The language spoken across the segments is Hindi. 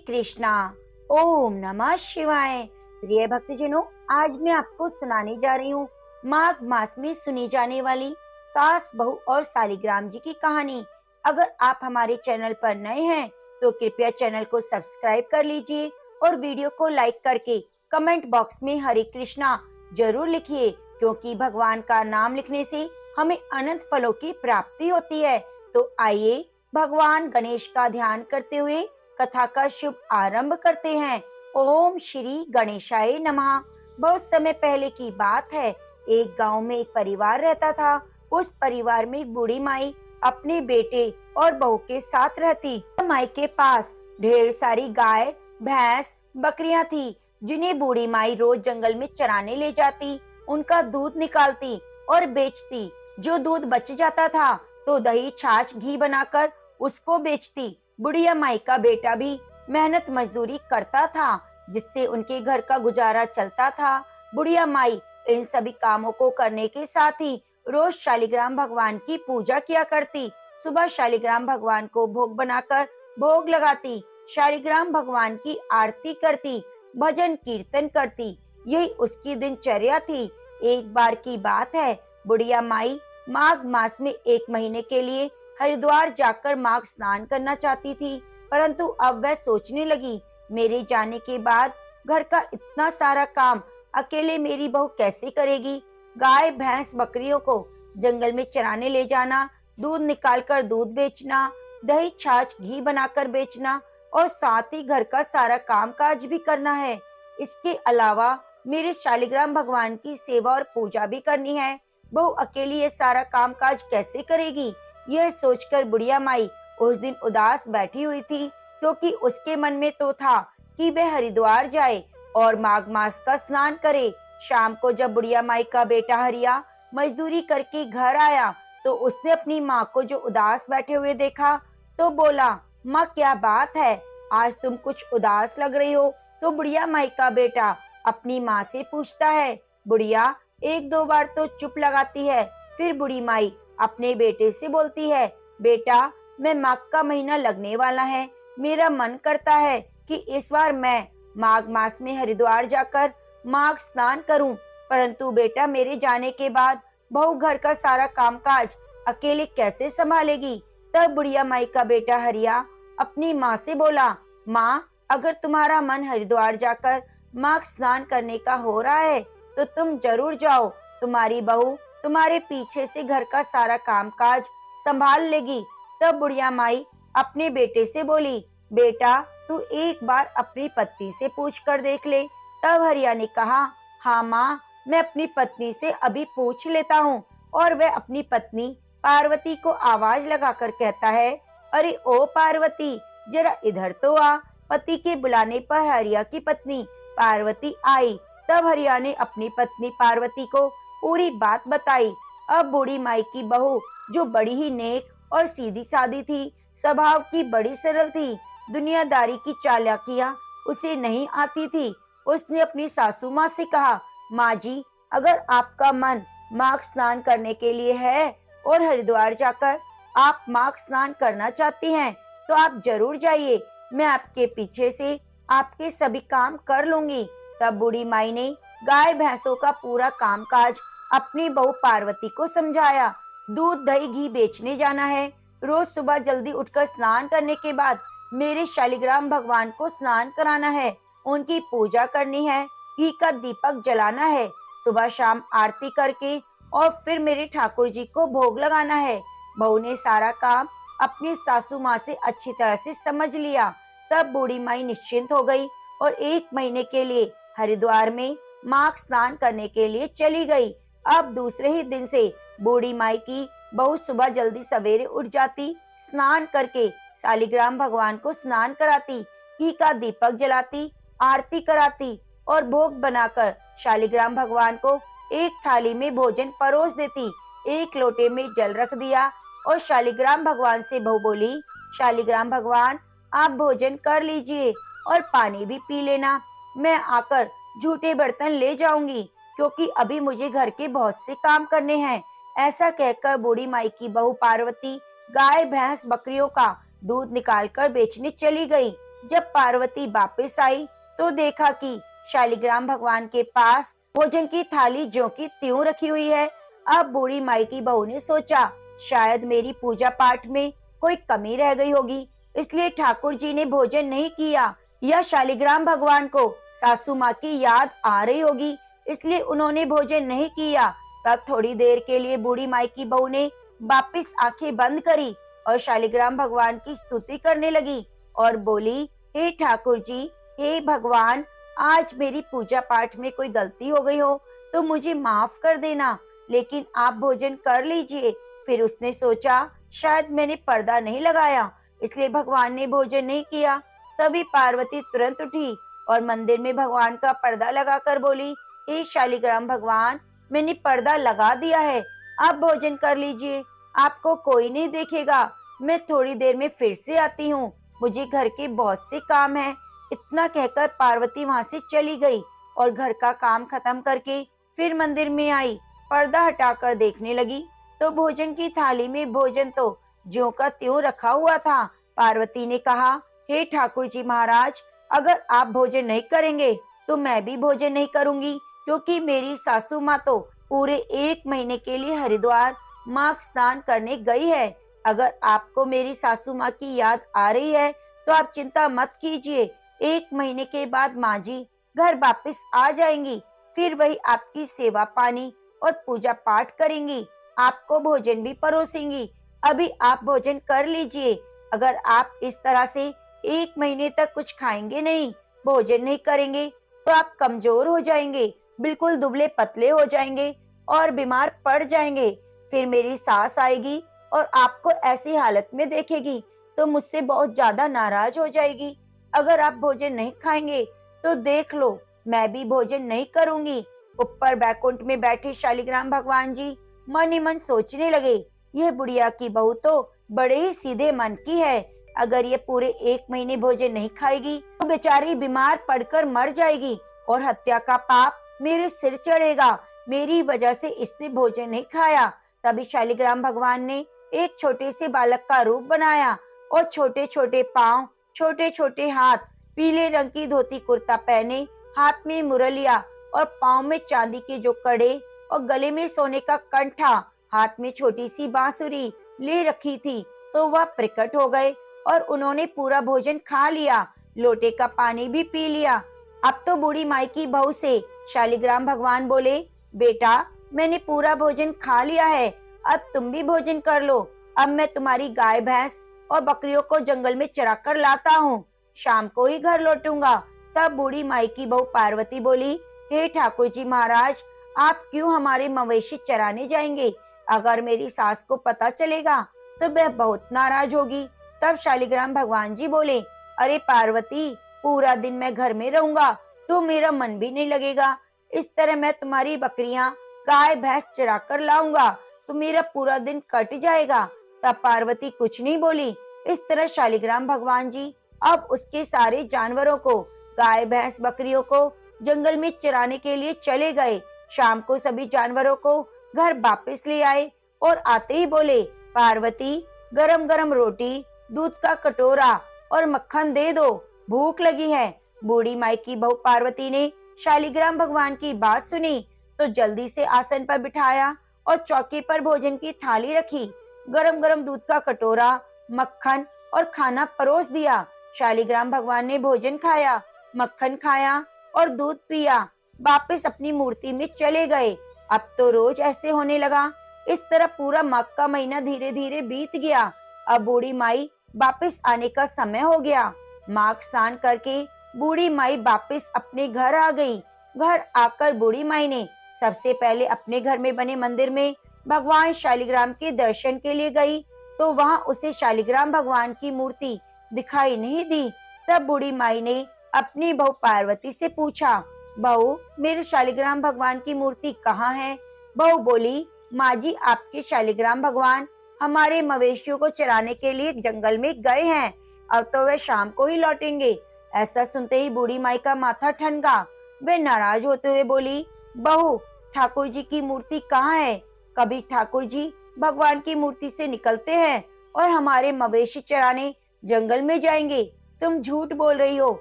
कृष्णा। ओम नमः शिवाय। प्रिय भक्तजनों, आज मैं आपको सुनाने जा रही हूँ माघ मास में सुनी जाने वाली सास बहू और सालिग्राम जी की कहानी। अगर आप हमारे चैनल पर नए हैं तो कृपया चैनल को सब्सक्राइब कर लीजिए और वीडियो को लाइक करके कमेंट बॉक्स में हरे कृष्णा जरूर लिखिए, क्योंकि भगवान का नाम लिखने से हमें अनंत फलों की प्राप्ति होती है। तो आइए भगवान गणेश का ध्यान करते हुए कथा का शुभ आरंभ करते हैं। ओम श्री गणेशाय नमः। बहुत समय पहले की बात है। एक गांव में एक परिवार रहता था। उस परिवार में एक बूढ़ी माई अपने बेटे और बहू के साथ रहती। माई के पास ढेर सारी गाय, भैंस, बकरियां थी, जिन्हें बूढ़ी माई रोज जंगल में चराने ले जाती, उनका दूध निकालती और बेचती। जो दूध बच जाता था तो दही, छाछ, घी बनाकर उसको बेचती। बुढ़िया माई का बेटा भी मेहनत मजदूरी करता था, जिससे उनके घर का गुजारा चलता था। बुढ़िया माई इन सभी कामों को करने के साथ ही रोज शालिग्राम भगवान की पूजा किया करती। सुबह शालिग्राम भगवान को भोग बनाकर भोग लगाती, शालिग्राम भगवान की आरती करती, भजन कीर्तन करती। यही उसकी दिनचर्या थी। एक बार की बात है, बुढ़िया माई माघ मास में 1 महीने के लिए हरिद्वार जाकर माघ स्नान करना चाहती थी, परंतु अब वह सोचने लगी, मेरे जाने के बाद घर का इतना सारा काम अकेले मेरी बहू कैसे करेगी। गाय, भैंस, बकरियों को जंगल में चराने ले जाना, दूध निकालकर दूध बेचना, दही, छाछ, घी बनाकर बेचना और साथ ही घर का सारा काम काज भी करना है। इसके अलावा मेरे शालिग्राम भगवान की सेवा और पूजा भी करनी है। बहू अकेली ये सारा काम काज कैसे करेगी। यह सोचकर बुढ़िया माई उस दिन उदास बैठी हुई थी, क्योंकि उसके मन में तो था कि वह हरिद्वार जाए और माघ मास का स्नान करे। शाम को जब बुढ़िया माई का बेटा हरिया मजदूरी करके घर आया तो उसने अपनी माँ को जो उदास बैठे हुए देखा तो बोला, माँ क्या बात है, आज तुम कुछ उदास लग रही हो। तो बुढ़िया माई का बेटा अपनी माँ से पूछता है। बुढ़िया 1-2 बार तो चुप लगाती है, फिर बुढ़ी माई अपने बेटे से बोलती है, बेटा मैं माघ का महीना लगने वाला है, मेरा मन करता है कि इस बार मैं माघ मास में हरिद्वार जाकर माघ स्नान करूं, परंतु बेटा मेरे जाने के बाद बहू घर का सारा कामकाज अकेले कैसे संभालेगी। तब बुढ़िया माई का बेटा हरिया अपनी माँ से बोला, माँ अगर तुम्हारा मन हरिद्वार जाकर माघ स्नान करने का हो रहा है तो तुम जरूर जाओ, तुम्हारी बहू तुम्हारे पीछे से घर का सारा कामकाज संभाल लेगी। तब बुढ़िया माई अपने बेटे से बोली, बेटा तू एक बार अपनी पत्नी से पूछ कर देख ले। तब हरिया ने कहा, हाँ माँ, मैं अपनी पत्नी से अभी पूछ लेता हूँ। और वह अपनी पत्नी पार्वती को आवाज लगाकर कहता है, अरे ओ पार्वती जरा इधर तो आ। पति के बुलाने पर हरिया की पत्नी पार्वती आई। तब हरिया ने अपनी पत्नी पार्वती को पूरी बात बताई। अब बूढ़ी माई की बहू, जो बड़ी ही नेक और सीधी सादी थी, स्वभाव की बड़ी सरल थी, दुनियादारी की चालाकियां उसे नहीं आती थी। उसने अपनी सासू माँ से कहा, माँ जी अगर आपका मन माघ स्नान करने के लिए है और हरिद्वार जाकर आप माघ स्नान करना चाहती हैं तो आप जरूर जाइए, मैं आपके पीछे से आपके सभी काम कर लूंगी। तब बूढ़ी माई ने गाय भैंसों का पूरा कामकाज अपनी बहू पार्वती को समझाया। दूध, दही, घी बेचने जाना है, रोज सुबह जल्दी उठकर स्नान करने के बाद मेरे शालिग्राम भगवान को स्नान कराना है, उनकी पूजा करनी है, घी का दीपक जलाना है, सुबह शाम आरती करके और फिर मेरे ठाकुर जी को भोग लगाना है। बहू ने सारा काम अपनी सासू माँ से अच्छी तरह से समझ लिया। तब बूढ़ी माई निश्चिंत हो गई और 1 महीने के लिए हरिद्वार में माघ स्नान करने के लिए चली गई। अब दूसरे ही दिन से बूढ़ी माई की बहू सुबह जल्दी सवेरे उठ जाती, स्नान करके शालिग्राम भगवान को स्नान कराती, घी का दीपक जलाती, आरती कराती और भोग बनाकर शालिग्राम भगवान को एक थाली में भोजन परोस देती। 1 लोटे में जल रख दिया और शालिग्राम भगवान से बहू बोली, शालिग्राम भगवान आप भोजन कर लीजिए और पानी भी पी लेना, मैं आकर झूठे बर्तन ले जाऊंगी, क्योंकि अभी मुझे घर के बहुत से काम करने हैं। ऐसा कहकर बूढ़ी माई की बहू पार्वती गाय, भैंस, बकरियों का दूध निकालकर बेचने चली गई। जब पार्वती वापस आई तो देखा कि शालिग्राम भगवान के पास भोजन की थाली ज्यों की त्यों रखी हुई है। अब बूढ़ी माई की बहू ने सोचा, शायद मेरी पूजा पाठ में कोई कमी रह गई होगी, इसलिए ठाकुर जी ने भोजन नहीं किया, या शालिग्राम भगवान को सासू माँ की याद आ रही होगी, इसलिए उन्होंने भोजन नहीं किया। तब थोड़ी देर के लिए बूढ़ी माई की बहू ने वापिस आंखें बंद करी और शालिग्राम भगवान की स्तुति करने लगी और बोली, हे ठाकुर जी, हे भगवान, आज मेरी पूजा पाठ में कोई गलती हो गई हो तो मुझे माफ कर देना, लेकिन आप भोजन कर लीजिए। फिर उसने सोचा, शायद मैंने पर्दा नहीं लगाया, इसलिए भगवान ने भोजन नहीं किया। तभी पार्वती तुरंत उठी और मंदिर में भगवान का पर्दा लगाकर बोली, हे शालिग्राम भगवान, मैंने पर्दा लगा दिया है, आप भोजन कर लीजिए, आपको कोई नहीं देखेगा, मैं थोड़ी देर में फिर से आती हूँ, मुझे घर के बहुत से काम है। इतना कहकर पार्वती वहां से चली गई और घर का काम खत्म करके फिर मंदिर में आई। पर्दा हटाकर देखने लगी तो भोजन की थाली में भोजन तो ज्यों का त्यों रखा हुआ था। पार्वती ने कहा, हे ठाकुर जी महाराज, अगर आप भोजन नहीं करेंगे तो मैं भी भोजन नहीं करूंगी, क्योंकि मेरी सासू माँ तो पूरे 1 महीने के लिए हरिद्वार माघ स्नान करने गई है। अगर आपको मेरी सासू माँ की याद आ रही है तो आप चिंता मत कीजिए, 1 महीने के बाद माँ जी घर वापस आ जाएंगी, फिर वही आपकी सेवा पानी और पूजा पाठ करेंगी, आपको भोजन भी परोसेंगी। अभी आप भोजन कर लीजिए। अगर आप इस तरह से 1 महीने तक कुछ खाएंगे नहीं, भोजन नहीं करेंगे, तो आप कमजोर हो जाएंगे, बिल्कुल दुबले पतले हो जाएंगे और बीमार पड़ जाएंगे। फिर मेरी सास आएगी और आपको ऐसी हालत में देखेगी तो मुझसे बहुत ज्यादा नाराज हो जाएगी। अगर आप भोजन नहीं खाएंगे तो देख लो, मैं भी भोजन नहीं करूंगी। ऊपर बैकुंठ में बैठे शालिग्राम भगवान जी मन ही मन सोचने लगे, यह बुढ़िया की बहू तो बड़े ही सीधे मन की है। अगर ये पूरे 1 महीने भोजन नहीं खाएगी तो बेचारी बीमार पड़कर मर जाएगी और हत्या का पाप मेरे सिर चढ़ेगा। मेरी वजह से इसने भोजन नहीं खाया। तभी शालिग्राम भगवान ने एक छोटे से बालक का रूप बनाया और छोटे छोटे पाँव, छोटे छोटे हाथ, पीले रंग की धोती कुर्ता पहने, हाथ में मुरलिया और पाँव में चांदी के जो कड़े और गले में सोने का कंठा, हाथ में छोटी सी बांसुरी ले रखी थी, तो वह प्रकट हो गए और उन्होंने पूरा भोजन खा लिया, लोटे का पानी भी पी लिया। अब तो बूढ़ी माई की बहू से शालिग्राम भगवान बोले, बेटा, मैंने पूरा भोजन खा लिया है, अब तुम भी भोजन कर लो। अब मैं तुम्हारी गाय भैंस और बकरियों को जंगल में चरा कर लाता हूँ, शाम को ही घर लौटूंगा। तब बूढ़ी माई की बहू पार्वती बोली, हे ठाकुर जी महाराज, आप क्यों हमारे मवेशी चराने जाएंगे? अगर मेरी सास को पता चलेगा तो वह बहुत नाराज होगी। तब शालिग्राम भगवान जी बोले, अरे पार्वती, पूरा दिन मैं घर में रहूंगा तो मेरा मन भी नहीं लगेगा। इस तरह मैं तुम्हारी बकरियां, गाय भैंस चरा कर लाऊंगा तो मेरा पूरा दिन कट जाएगा। तब पार्वती कुछ नहीं बोली। इस तरह शालिग्राम भगवान जी अब उसके सारे जानवरों को, गाय भैंस बकरियों को जंगल में चराने के लिए चले गए। शाम को सभी जानवरों को घर वापस ले आए और आते ही बोले, पार्वती, गरम गरम रोटी, दूध का कटोरा और मक्खन दे दो, भूख लगी है। बूढ़ी माई की बहू पार्वती ने शालिग्राम भगवान की बात सुनी तो जल्दी से आसन पर बिठाया और चौकी पर भोजन की थाली रखी। गरम गरम दूध का कटोरा, मक्खन और खाना परोस दिया। शालिग्राम भगवान ने भोजन खाया, मक्खन खाया और दूध पिया, वापस अपनी मूर्ति में चले गए। अब तो रोज ऐसे होने लगा। इस तरह पूरा माघ का महीना धीरे धीरे बीत गया। अब बूढ़ी माई वापस आने का समय हो गया। माघ स्नान करके बूढ़ी माई वापस अपने घर आ गई। घर आकर बूढ़ी माई ने सबसे पहले अपने घर में बने मंदिर में भगवान शालिग्राम के दर्शन के लिए गई, तो वहां उसे शालिग्राम भगवान की मूर्ति दिखाई नहीं दी। तब बूढ़ी माई ने अपनी बहू पार्वती से पूछा, बहू, मेरे शालिग्राम भगवान की मूर्ति कहाँ है? बहू बोली, माँ जी, आपके शालिग्राम भगवान हमारे मवेशियों को चराने के लिए जंगल में गए हैं, अब तो वे शाम को ही लौटेंगे। ऐसा सुनते ही बूढ़ी माई का माथा ठनका। वे नाराज होते हुए बोली, बहू, ठाकुर जी की मूर्ति कहाँ है? कभी ठाकुर जी भगवान की मूर्ति से निकलते हैं और हमारे मवेशी चराने जंगल में जाएंगे, तुम झूठ बोल रही हो।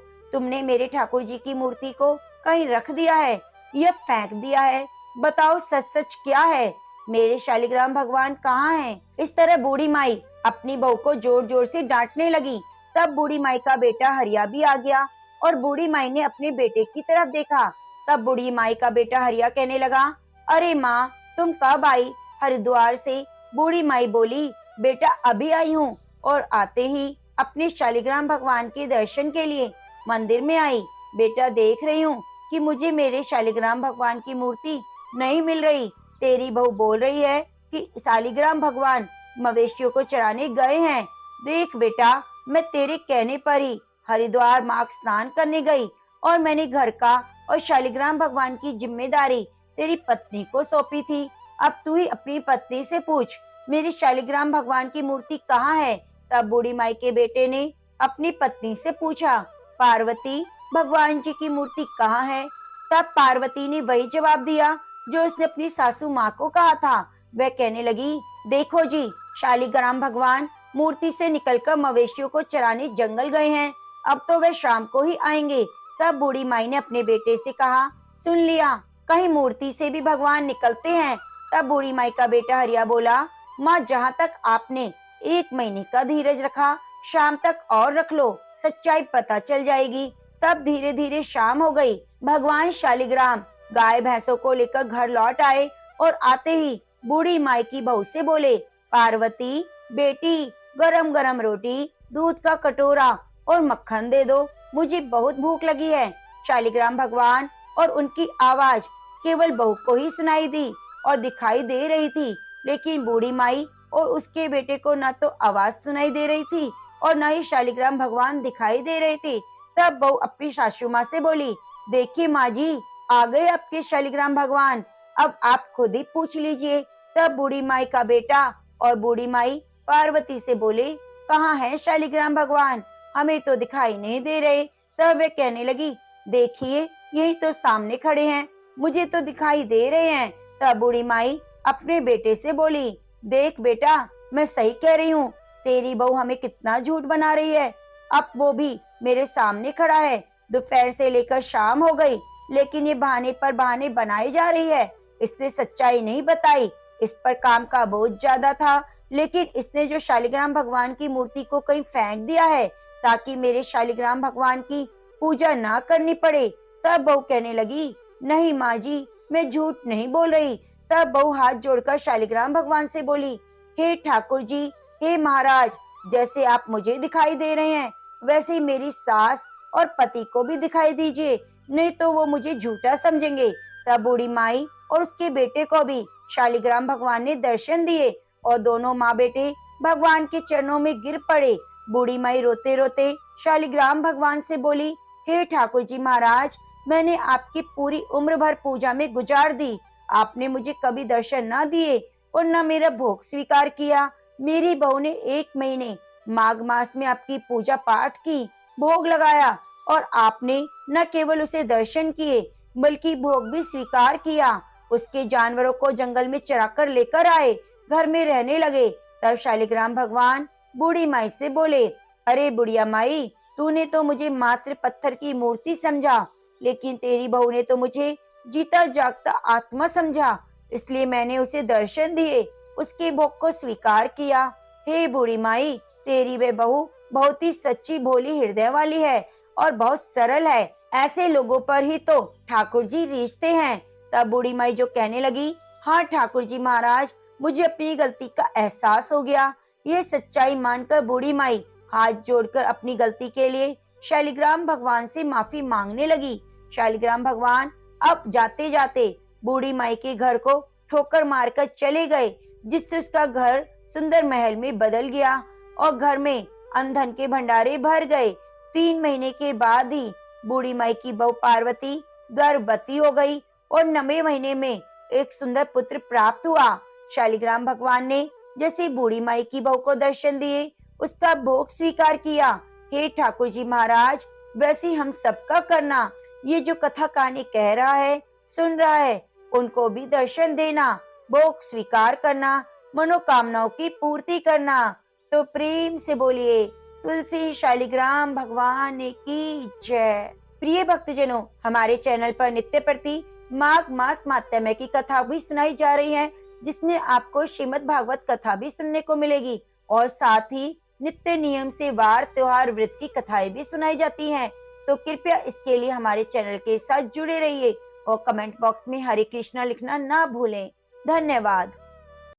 तुमने मेरे ठाकुर जी की मूर्ति को कहीं रख दिया है या फेंक दिया है? बताओ सच सच क्या है? मेरे शालिग्राम भगवान कहाँ हैं? इस तरह बूढ़ी माई अपनी बहू को जोर जोर से डांटने लगी। तब बूढ़ी माई का बेटा हरिया भी आ गया और बूढ़ी माई ने अपने बेटे की तरफ देखा। तब बूढ़ी माई का बेटा हरिया कहने लगा, अरे माँ, तुम कब आई हरिद्वार से? बूढ़ी माई बोली, बेटा अभी आई हूँ और आते ही अपने शालिग्राम भगवान के दर्शन के लिए मंदिर में आई। बेटा देख रही हूँ कि मुझे मेरे शालिग्राम भगवान की मूर्ति नहीं मिल रही। तेरी बहू बोल रही है कि शालिग्राम भगवान मवेशियों को चराने गए हैं। देख बेटा, मैं तेरे कहने पर ही हरिद्वार मार्ग स्नान करने गई और मैंने घर का और शालिग्राम भगवान की जिम्मेदारी तेरी पत्नी को सौंपी थी। अब तू ही अपनी पत्नी से पूछ, मेरी शालिग्राम भगवान की मूर्ति कहाँ है? तब बूढ़ी माई के बेटे ने अपनी पत्नी से पूछा, पार्वती, भगवान जी की मूर्ति कहाँ है? तब पार्वती ने वही जवाब दिया जो उसने अपनी सासू माँ को कहा था। वह कहने लगी, देखो जी, शालिग्राम भगवान मूर्ति से निकलकर मवेशियों को चराने जंगल गए हैं। अब तो वे शाम को ही आएंगे। तब बूढ़ी माई ने अपने बेटे से कहा, सुन लिया, कहीं मूर्ति से भी भगवान निकलते हैं? तब बूढ़ी माई का बेटा हरिया बोला, माँ, जहाँ तक आपने 1 महीने का धीरज रखा, शाम तक और रख लो, सच्चाई पता चल जाएगी। तब धीरे धीरे शाम हो गई। भगवान शालिग्राम गाय भैंसों को लेकर घर लौट आए और आते ही बूढ़ी माई की बहू से बोले, पार्वती बेटी, गरम गरम रोटी, दूध का कटोरा और मक्खन दे दो, मुझे बहुत भूख लगी है। शालिग्राम भगवान और उनकी आवाज केवल बहू को ही सुनाई दी और दिखाई दे रही थी, लेकिन बूढ़ी माई और उसके बेटे को न तो आवाज सुनाई दे रही थी और न ही शालिग्राम भगवान दिखाई दे रहे थे। तब बहू अपनी सासू माँ से बोली, देखिए माँ जी, आ गए आपके शालिग्राम भगवान, अब आप खुद ही पूछ लीजिए। तब बूढ़ी माई का बेटा और बूढ़ी माई पार्वती से बोले, कहाँ है शालिग्राम भगवान? हमें तो दिखाई नहीं दे रहे। तब वे कहने लगी, देखिए, यही तो सामने खड़े हैं, मुझे तो दिखाई दे रहे हैं। तब बूढ़ी माई अपने बेटे से बोली, देख बेटा, मैं सही कह रही हूँ, तेरी बहू हमें कितना झूठ बना रही है। अब वो भी मेरे सामने खड़ा है। दोपहर से लेकर शाम हो गई, लेकिन ये बहाने पर बहाने बनाई जा रही है। इसने सच्चाई नहीं बताई। इस पर काम का बोझ ज्यादा था, लेकिन इसने जो शालिग्राम भगवान की मूर्ति को कहीं फेंक दिया है ताकि मेरे शालिग्राम भगवान की पूजा ना करनी पड़े। तब बहू कहने लगी, नहीं माँ जी, मैं झूठ नहीं बोल रही। तब बहू हाथ जोड़कर शालिग्राम भगवान से बोली, हे ठाकुर जी, हे महाराज, जैसे आप मुझे दिखाई दे रहे हैं वैसे ही मेरी सास और पति को भी दिखाई दीजिए, नहीं तो वो मुझे झूठा समझेंगे। तब बूढ़ी माई और उसके बेटे को भी शालिग्राम भगवान ने दर्शन दिए और दोनों माँ बेटे भगवान के चरणों में गिर पड़े। बूढ़ी माई रोते रोते शालिग्राम भगवान से बोली, हे ठाकुर जी महाराज, मैंने आपकी पूरी उम्र भर पूजा में गुजार दी, आपने मुझे कभी दर्शन न दिए और न मेरा भोग स्वीकार किया। मेरी बहू ने 1 महीने माघ मास में आपकी पूजा पाठ की, भोग लगाया और आपने न केवल उसे दर्शन किए बल्कि भोग भी स्वीकार किया। उसके जानवरों को जंगल में चराकर लेकर आए, घर में रहने लगे। तब शालिग्राम भगवान बूढ़ी माई से बोले, अरे बुढ़िया माई, तूने तो मुझे मात्र पत्थर की मूर्ति समझा, लेकिन तेरी बहू ने तो मुझे जीता जागता आत्मा समझा, इसलिए मैंने उसे दर्शन दिए, उसके भोग को स्वीकार किया। हे बूढ़ी माई, तेरी वे बहू बहुत ही सच्ची भोली हृदय वाली है और बहुत सरल है। ऐसे लोगों पर ही तो ठाकुर जी रीझते हैं। तब बूढ़ी माई जो कहने लगी, हाँ ठाकुर जी महाराज, मुझे अपनी गलती का एहसास हो गया। ये सच्चाई मानकर बूढ़ी माई हाथ जोड़कर अपनी गलती के लिए शालिग्राम भगवान से माफी मांगने लगी। शालिग्राम भगवान अब जाते जाते बूढ़ी माई के घर को ठोकर मारकर चले गए, जिससे उसका घर सुंदर महल में बदल गया और घर में अन्न के भंडारे भर गए। 3 महीने के बाद ही बूढ़ी माई की बहू पार्वती गर्भवती हो गई और 9वें महीने में एक सुंदर पुत्र प्राप्त हुआ। शालिग्राम भगवान ने जैसे बूढ़ी माई की बहू को दर्शन दिए, उसका भोग स्वीकार किया। हे ठाकुर जी महाराज, वैसे हम सबका करना। ये जो कथा कहानी कह रहा है, सुन रहा है, उनको भी दर्शन देना, भोग स्वीकार करना, मनोकामनाओं की पूर्ति करना। तो प्रेम से बोलिए तुलसी शालिग्राम भगवान की जय। प्रिय भक्तजनों, हमारे चैनल पर नित्य प्रति माघ मास माहात्म्य की कथा भी सुनाई जा रही है, जिसमें आपको श्रीमद् भागवत कथा भी सुनने को मिलेगी और साथ ही नित्य नियम से वार त्योहार व्रत की कथाएं भी सुनाई जाती हैं। तो कृपया इसके लिए हमारे चैनल के साथ जुड़े रहिए और कमेंट बॉक्स में हरे कृष्णा लिखना ना भूलें। धन्यवाद।